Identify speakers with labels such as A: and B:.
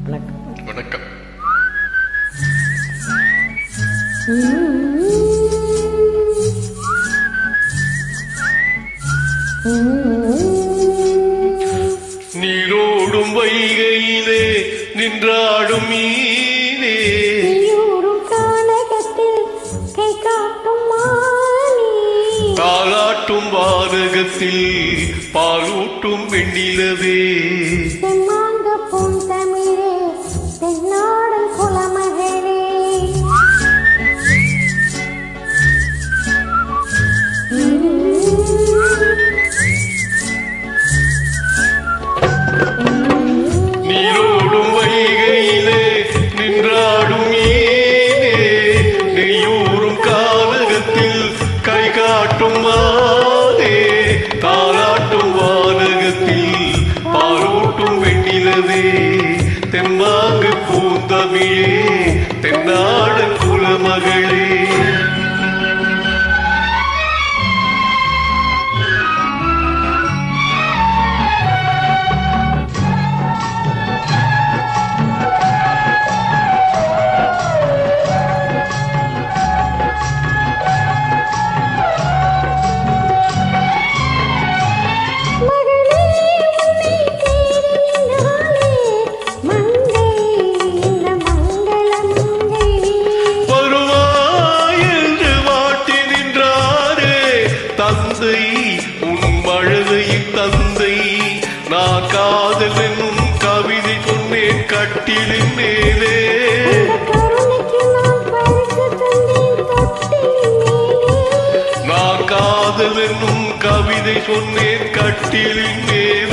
A: வணக்கம்.
B: வணக்கம். நீரோடும் வைகையிலே நின்றாடும் மீனே, தாலாட்டும் வானகத்தில் பாலூட்டும் வெண்ணிலவே, நீரோடும் வைகையிலே நின்றாடும் மீனே, நெய்யூரும் கானகத்தில் கை காட்டும் மானே, தாலாட்டும் வானகத்தில் பாலூட்டும் வெண்ணிலவே, தெம்மாங்கு பூந்தமிழே, தென்னாடு குலமகளே. தந்தை உன் மழலையின் தந்தை, நான் காதல் என்னும் கவிதை சொன்னேன் கட்டிலின் மேலே, நான் காதல் என்னும் கவிதை சொன்னேன் கட்டிலின் மேலே.